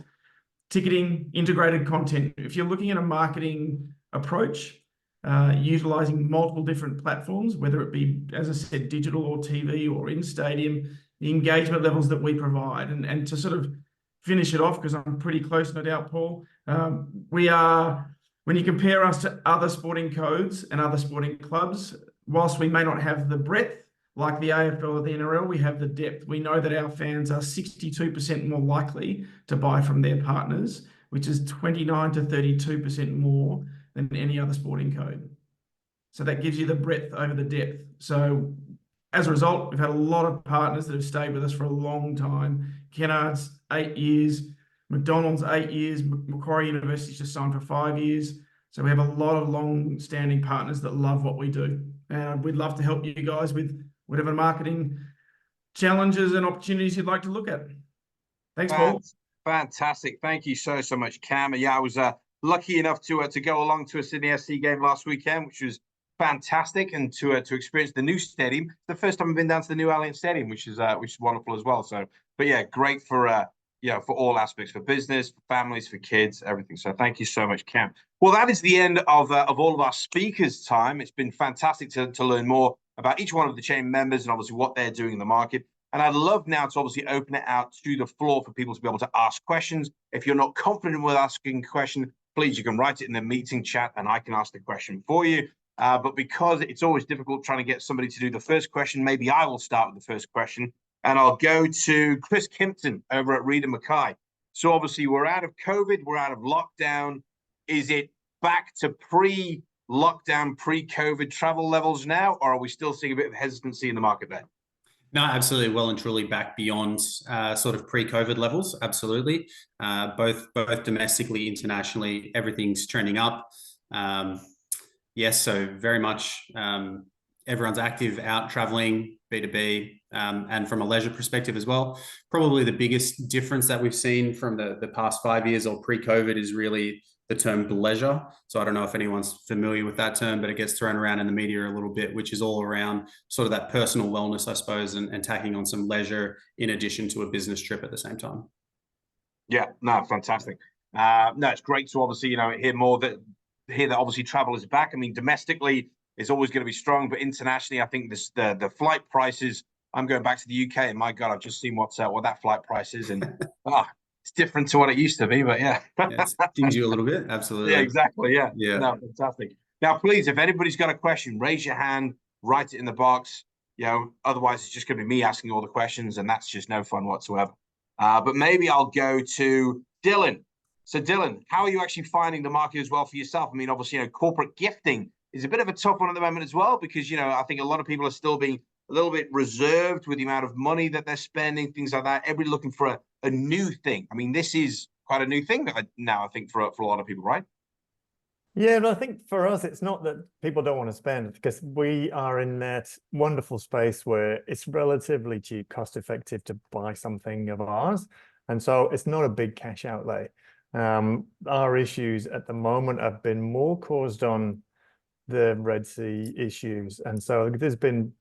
S11: ticketing, integrated content. If you're looking at a marketing approach, utilizing multiple different platforms, whether it be, as I said, digital or TV or in stadium, the engagement levels that we provide. And to sort of finish it off, because I'm pretty close, no doubt, Paul, we are, when you compare us to other sporting codes and other sporting clubs, whilst we may not have the breadth like the AFL or the NRL, we have the depth. We know that our fans are 62% more likely to buy from their partners, which is 29 to 32% more than any other sporting code. So that gives you the breadth over the depth. So as a result, we've had a lot of partners that have stayed with us for a long time. Kennards, 8 years. McDonald's, 8 years. Macquarie University's just signed for 5 years. So we have a lot of long-standing partners that love what we do. And we'd love to help you guys with whatever marketing challenges and opportunities you'd like to look at. Thanks, Paul.
S1: Fantastic. Thank you so much, Cam. Yeah, I was lucky enough to go along to a Sydney FC game last weekend, which was fantastic, and to experience the new stadium. The first time I've been down to the new Allianz Stadium, which is wonderful as well. So, but yeah, great for for all aspects, for business, for families, for kids, everything. So thank you so much, Cam. Well, that is the end of all of our speakers' time. It's been fantastic to learn more about each one of the chain members and obviously what they're doing in the market. And I'd love now to obviously open it out to the floor for people to be able to ask questions. If you're not confident with asking a question, please, you can write it in the meeting chat and I can ask the question for you. But because it's always difficult trying to get somebody to do the first question, maybe I will start with the first question. And I'll go to Chris Kimpton over at Reed & Mackay. So obviously we're out of COVID, we're out of lockdown. Is it back to pre-lockdown, pre-COVID travel levels now, or are we still seeing a bit of hesitancy in the market there?
S5: No, absolutely. Well and truly back beyond sort of pre-COVID levels. Absolutely. Both domestically, internationally, everything's trending up. Yes, so very much everyone's active out traveling, B2B, and from a leisure perspective as well. Probably the biggest difference that we've seen from the past 5 years or pre-COVID is really the term leisure. So I don't know if anyone's familiar with that term, but it gets thrown around in the media a little bit, which is all around sort of that personal wellness, I suppose, and tacking on some leisure in addition to a business trip at the same time. Yeah, no, fantastic. No, it's great to obviously, hear that obviously travel is back. I mean, domestically is always going to be strong, but internationally, I think the flight prices, I'm going back to the UK and my God, I've just seen what that flight price is, and it's different to what it used to be, but yeah. It stings you a little bit. Absolutely. Yeah, exactly. Yeah. Yeah. No, fantastic. Now, please, if anybody's got a question, raise your hand, write it in the box. Otherwise it's just going to be me asking all the questions and that's just no fun whatsoever. But maybe I'll go to Dylan. So Dylan, how are you actually finding the market as well for yourself? I mean, obviously, corporate gifting is a bit of a tough one at the moment as well, because, I think a lot of people are still being a little bit reserved with the amount of money that they're spending, things like that. Everybody looking for a new thing. I mean, this is quite a new thing now, I think, for a lot of people, right?
S7: Yeah, but I think for us, it's not that people don't want to spend, because we are in that wonderful space where it's relatively cheap, cost effective to buy something of ours. And so it's not a big cash outlay. Our issues at the moment have been more caused on the Red Sea issues. And so there's been,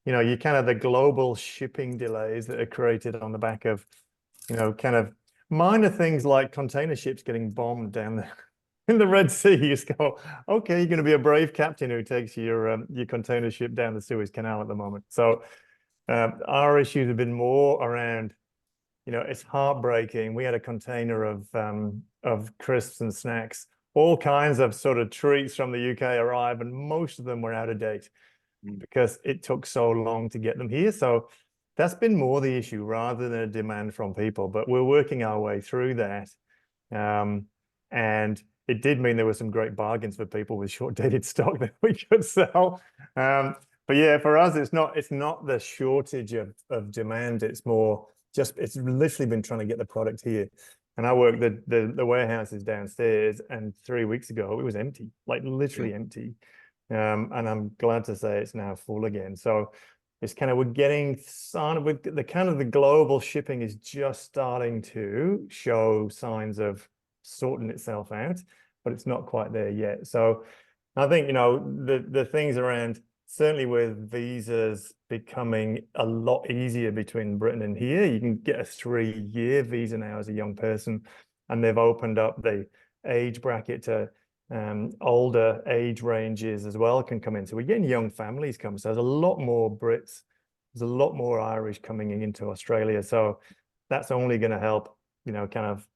S7: the global shipping delays that are created on the back of, kind of minor things like container ships getting bombed down in the Red Sea. You just go, okay, you're going to be a brave captain who takes your container ship down the Suez Canal at the moment. So our issues have been more around, it's heartbreaking. We had a container of crisps and snacks all kinds of sort of treats from the UK arrive, and most of them were out of date because it took so long to get them here. So that's been more the issue rather than a demand from people, but we're working our way through that. And it did mean there were some great bargains for people with short-dated stock that we could sell. But yeah, for us, it's not the shortage of demand. It's more just, it's literally been trying to get the product here. And I work the warehouse is downstairs, and 3 weeks ago it was empty, like literally empty. And I'm glad to say it's now full again. So it's kind of, we're getting started with the global shipping is just starting to show signs of sorting itself out, but it's not quite there yet. So I think, you know, the things around, certainly with visas becoming a lot easier between Britain and here, you can get a 3-year visa now as a young person, and they've opened up the age bracket to older age ranges as well can come in. So we're getting young families come. So there's a lot more Brits, there's a lot more Irish coming into Australia. So that's only going to help, you know, kind of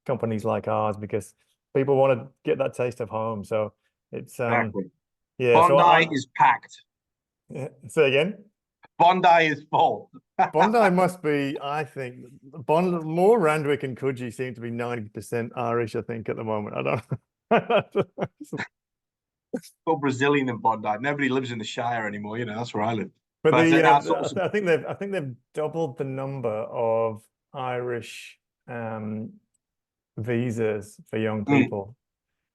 S7: companies like ours, because people want to get that taste of home. So it's
S1: Exactly.
S7: yeah.
S1: Bondi is packed.
S7: Say again.
S1: Bondi is full.
S7: Bondi must be, I think, more Randwick and Coogee seem to be 90% Irish, I think, at the moment. I don't know.
S1: More Brazilian than Bondi. Nobody lives in the Shire anymore. You know, that's where I live.
S7: But
S1: that's awesome.
S7: I think they've doubled the number of Irish visas for young people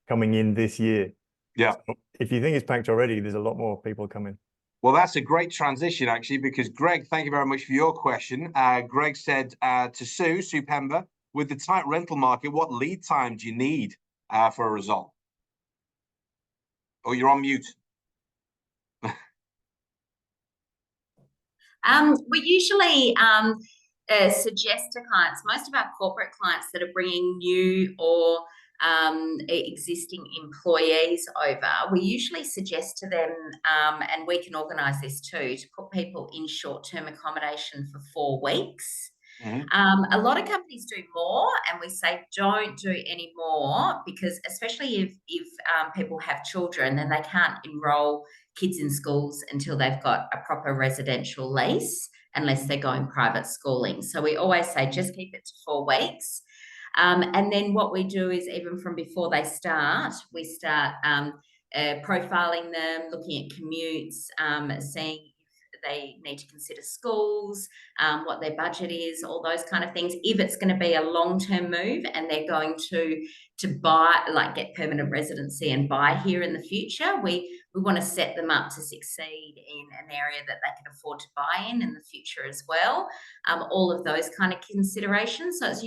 S7: coming in this year.
S1: Yeah.
S7: So if you think it's packed already, there's a lot more people coming.
S1: Well, that's a great transition, actually, because Greg, thank you very much for your question. Greg said to Sue Pember, with the tight rental market, what lead time do you need for a result? Oh, you're on mute.
S6: We usually suggest to clients, most of our corporate clients that are bringing new or existing employees over, we usually suggest to them, and we can organise this too, to put people in short-term accommodation for 4 weeks. A lot of companies do more, and we say don't do any more, because especially if people have children, then they can't enrol kids in schools until they've got a proper residential lease, unless they're going private schooling. So we always say just keep it to 4 weeks. And then what we do is, even from before they start, we start profiling them, looking at commutes, seeing if they need to consider schools, what their budget is, all those kind of things. If it's going to be a long-term move and they're going to buy, like get permanent residency and buy here in the future, we want to set them up to succeed in an area that they can afford to buy in the future as well. All of those kind of considerations. So it's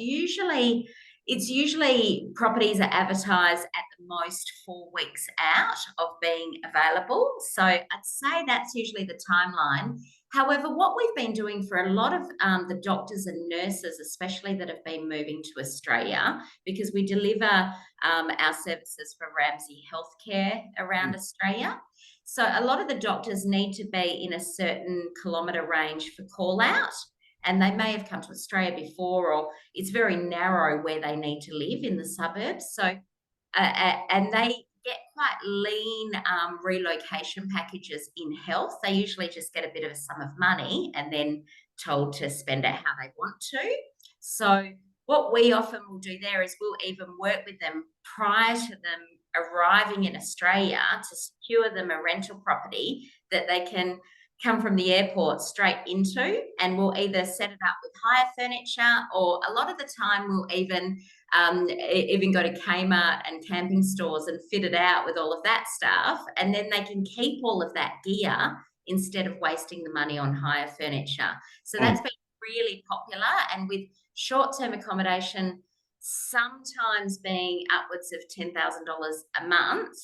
S6: usually properties are advertised at the most 4 weeks out of being available. So I'd say that's usually the timeline. However, what we've been doing for a lot of the doctors and nurses, especially that have been moving to Australia, because we deliver our services for Ramsay Healthcare around Australia. So a lot of the doctors need to be in a certain kilometre range for call out. And they may have come to Australia before, or it's very narrow where they need to live in the suburbs. So, and they get quite lean relocation packages in health. They usually just get a bit of a sum of money and then told to spend it how they want to. So what we often will do there is we'll even work with them prior to them arriving in Australia to secure them a rental property that they can come from the airport straight into, and we'll either set it up with hire furniture, or a lot of the time we'll even go to Kmart and camping stores and fit it out with all of that stuff, and then they can keep all of that gear instead of wasting the money on hire furniture. So that's been really popular, and with short-term accommodation sometimes being upwards of $10,000 a month,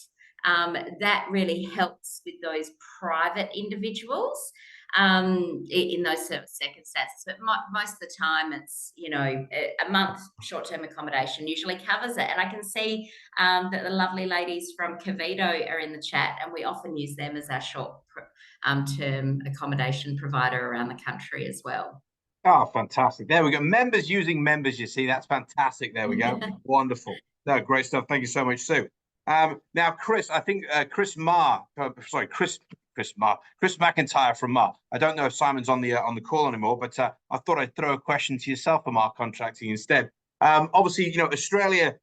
S6: that really helps with those private individuals in those sort of circumstances. But most of the time it's, you know, a month short-term accommodation usually covers it. And I can see that the lovely ladies from Covito are in the chat, and we often use them as our short-term accommodation provider around the country as well.
S1: Oh, fantastic. There we go. Members using members, you see, that's fantastic. There we go. Wonderful. No, great stuff. Thank you so much, Sue. Now, Chris, I think Chris McIntyre from Mar. I don't know if Simon's on the call anymore, but I thought I'd throw a question to yourself for Mar Contracting instead. Obviously, you know, Australia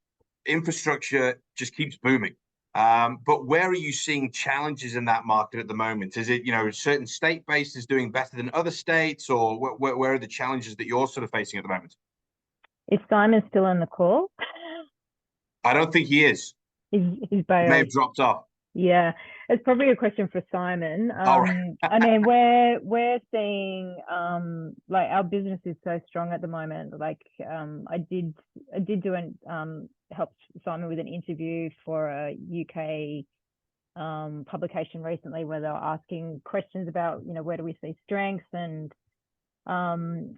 S1: infrastructure just keeps booming. But where are you seeing challenges in that market at the moment? Is it, you know, certain state bases doing better than other states, or where are the challenges that you're sort of facing at the moment?
S12: Is Simon still on the call?
S1: I don't think he is.
S12: He's
S1: He may have dropped off.
S12: Yeah, it's probably a question for Simon.
S1: All right.
S12: I mean, we're seeing like our business is so strong at the moment. Like I did help Simon with an interview for a UK publication recently where they were asking questions about, you know, where do we see strengths, and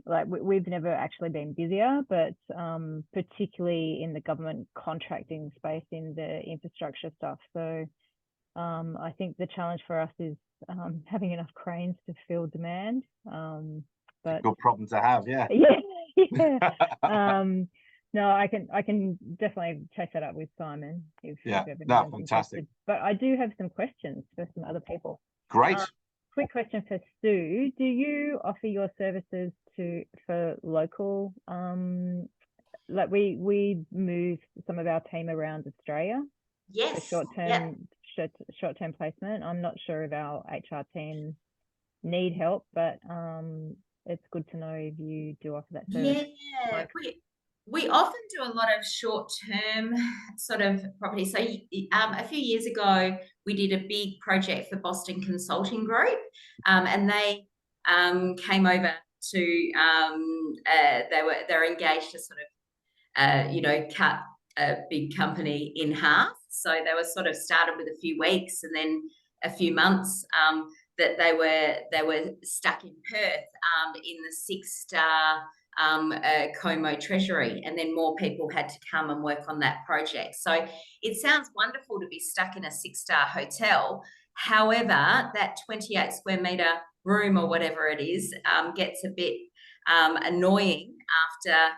S12: like we've never actually been busier, but particularly in the government contracting space in the infrastructure stuff. So I think the challenge for us is having enough cranes to fill demand. But
S1: good problem to have, yeah.
S12: Yeah. No, I can definitely chase that up with Simon if
S1: no, fantastic.
S12: But I do have some questions for some other people.
S1: Great.
S12: Quick question for Sue. Do you offer your services for local, like we move some of our team around Australia?
S6: Yes.
S12: For short-term placement. I'm not sure if our HR team need help, but it's good to know if you do offer that service.
S6: Yeah, we often do a lot of short-term sort of property. So a few years ago, we did a big project for Boston Consulting Group, and they came over to they're engaged to sort of you know, cut a big company in half. So they were sort of started with a few weeks and then a few months that they were stuck in Perth in the 6-star Como Treasury, and then more people had to come and work on that project. So it sounds wonderful to be stuck in a 6-star hotel. However, that 28 square meter room or whatever it is gets a bit annoying after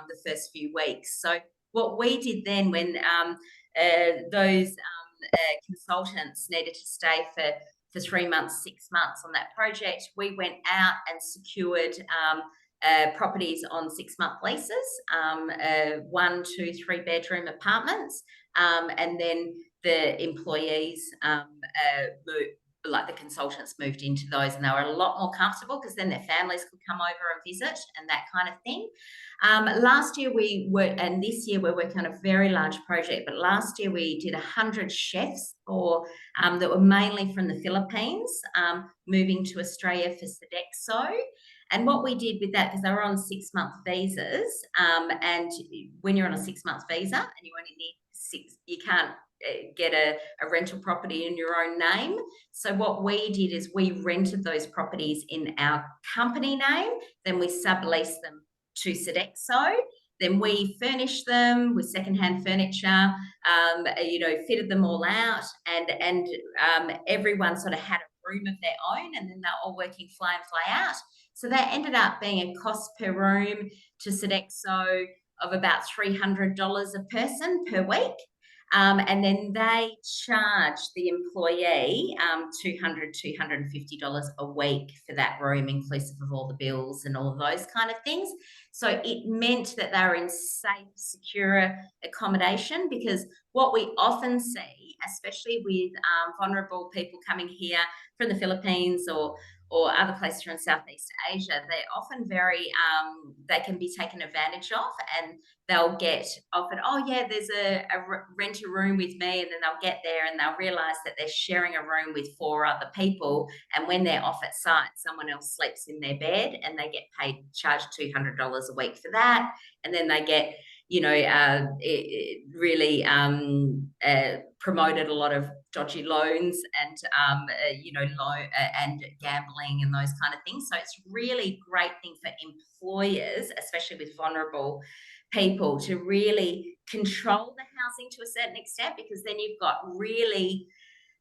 S6: the first few weeks. So what we did then when those consultants needed to stay for 3 months, 6 months on that project, we went out and secured properties on 6-month leases, 1, 2, 3 bedroom apartments, and then the employees like the consultants moved into those, and they were a lot more comfortable because then their families could come over and visit and that kind of thing. Last year and this year we're working on a very large project, but last year we did 100 chefs that were mainly from the Philippines, moving to Australia for Sodexo. And what we did with that, because they were on 6-month visas, and when you're on a 6-month visa and you only need you can't get a rental property in your own name. So what we did is we rented those properties in our company name, then we subleased them to Sodexo. Then we furnished them with secondhand furniture, you know, fitted them all out, and everyone sort of had a room of their own, and then they're all working fly in, fly out. So that ended up being a cost per room to Sodexo of about $300 a person per week. And then they charge the employee $250 a week for that room, inclusive of all the bills and all of those kind of things. So it meant that they were in safe, secure accommodation, because what we often see, especially with vulnerable people coming here from the Philippines or other places from Southeast Asia, they're often very, they can be taken advantage of, and they'll get offered, oh yeah, there's rent a room with me, and then they'll get there and they'll realize that they're sharing a room with 4 other people, and when they're off at site, someone else sleeps in their bed and they get charged $200 a week for that, and then they get, you know, really promoted a lot of dodgy loans and, you know, and gambling and those kind of things. So it's really great thing for employers, especially with vulnerable people, to really control the housing to a certain extent, because then you've got really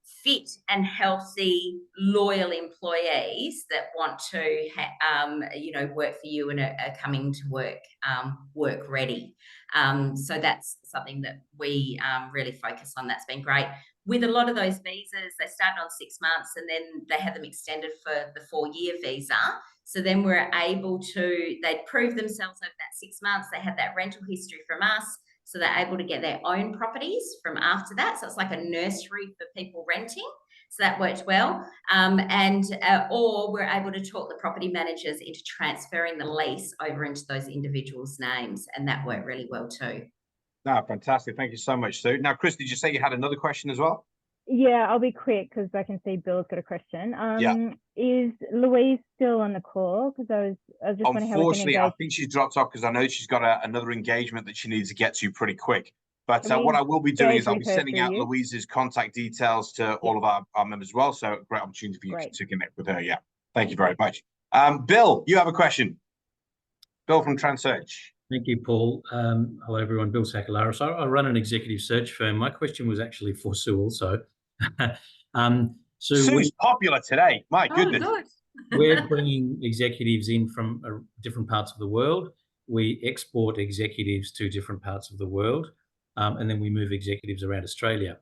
S6: fit and healthy, loyal employees that want to, work for you and are coming to work, work ready. So that's something that we really focus on. That's been great. With a lot of those visas, they started on 6 months and then they had them extended for the 4-year visa. So then we're able to, they'd prove themselves over that 6 months. They had that rental history from us. So they're able to get their own properties from after that. So it's like a nursery for people renting. So that worked well. Or we're able to talk the property managers into transferring the lease over into those individuals' names. And that worked really well too.
S1: No, fantastic. Thank you so much, Sue. Now, Chris, did you say you had another question as well?
S12: Yeah, I'll be quick because I can see Bill's got a question. Is Louise still on the call? Because I was just wondering how we can
S1: Unfortunately, I
S12: engage.
S1: think she's dropped off because I know she's got another engagement that she needs to get to pretty quick. But
S12: Can we
S1: what I will be doing is I'll be
S12: engage with her
S1: sending
S12: through
S1: out
S12: you?
S1: Louise's contact details to all of our members as well. So great opportunity for you
S12: Great.
S1: to connect with her. Yeah. Thank you very much. Bill, you have a question. Bill from Transearch.
S13: Thank you, Paul. Hello, everyone. Bill Sakalaris. I run an executive search firm. My question was actually for Sue also.
S1: Sue's popular today. My goodness.
S6: Oh, good.
S13: We're bringing executives in from different parts of the world. We export executives to different parts of the world, and then we move executives around Australia.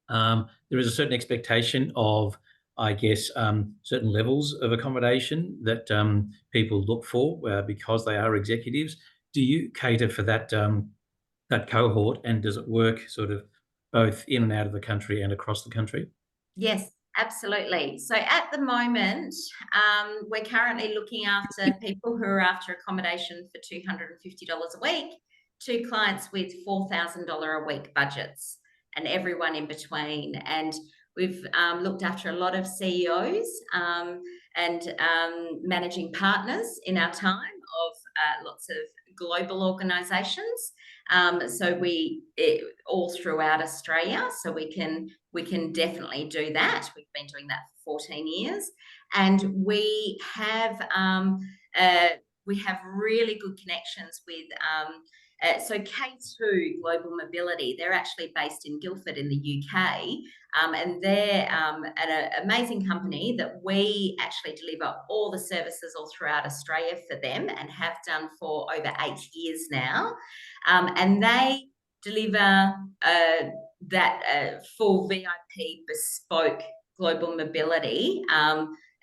S13: There is a certain expectation of, I guess, certain levels of accommodation that people look for because they are executives. Do you cater for that that cohort, and does it work sort of both in and out of the country and across the country?
S6: Yes, absolutely. So at the moment, we're currently looking after people who are after accommodation for $250 a week to clients with $4,000 a week budgets and everyone in between. And we've looked after a lot of CEOs and managing partners in our time of lots of global organisations. So all throughout Australia. So we can definitely do that. We've been doing that for 14 years, and we have really good connections with. So K2 Global Mobility, they're actually based in Guildford in the UK, and they're an amazing company that we actually deliver all the services all throughout Australia for them and have done for over 8 years now. And they deliver that full VIP bespoke global mobility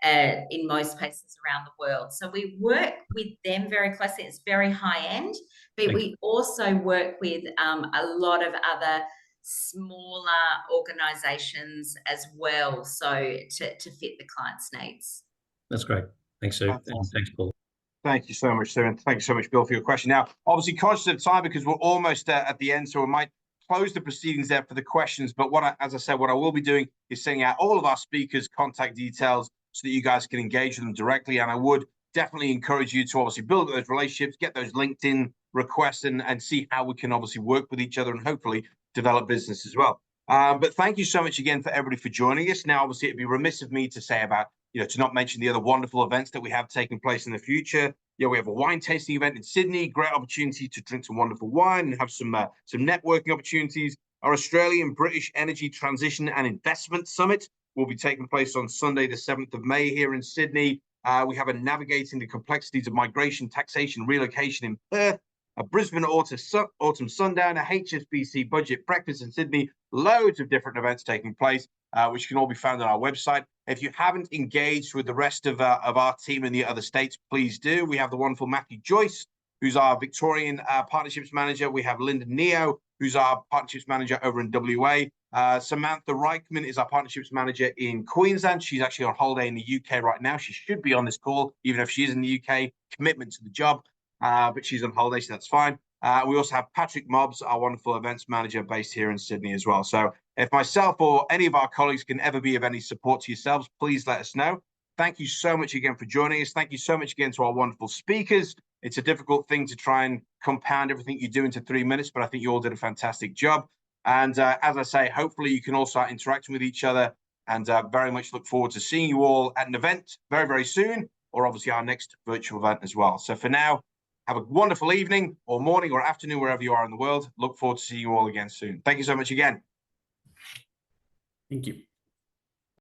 S6: in most places around the world. So we work with them very closely. It's very high end, but we also work with a lot of other smaller organisations as well, so to fit the client's needs.
S13: That's great. Thanks, Sue. Thanks, Paul.
S1: Thank you so much, Sue, and thank you so much, Bill, for your question. Now, obviously, conscious of time because we're almost at the end, so we might close the proceedings there for the questions. But as I said, what I will be doing is sending out all of our speakers' contact details so that you guys can engage with them directly. And I would definitely encourage you to obviously build those relationships, get those LinkedIn requests, and see how we can obviously work with each other and hopefully develop business as well. But thank you so much again for everybody for joining us. Now, obviously, it'd be remiss of me to say about, to not mention the other wonderful events that we have taking place in the future. We have a wine tasting event in Sydney, great opportunity to drink some wonderful wine and have some networking opportunities. Our Australian British Energy Transition and Investment Summit will be taking place on Sunday, the 7th of May here in Sydney. We have a Navigating the Complexities of Migration, Taxation, Relocation in Perth, a Brisbane Autumn Sundown, a HSBC Budget Breakfast in Sydney, loads of different events taking place, which can all be found on our website. If you haven't engaged with the rest of our team in the other states, please do. We have the wonderful Matthew Joyce, who's our Victorian Partnerships Manager. We have Linda Neo, who's our Partnerships Manager over in WA. Samantha Reichman is our Partnerships Manager in Queensland. She's actually on holiday in the UK right now. She should be on this call, even if she is in the UK. Commitment to the job, but she's on holiday, so that's fine. We also have Patrick Mobbs, our wonderful events manager based here in Sydney as well. So if myself or any of our colleagues can ever be of any support to yourselves, please let us know. Thank you so much again for joining us. Thank you so much again to our wonderful speakers. It's a difficult thing to try and compound everything you do into 3 minutes, but I think you all did a fantastic job. And as I say, hopefully you can all start interacting with each other, and very much look forward to seeing you all at an event very, very soon, or obviously our next virtual event as well. So for now, have a wonderful evening or morning or afternoon, wherever you are in the world. Look forward to seeing you all again soon. Thank you so much again.
S5: Thank you.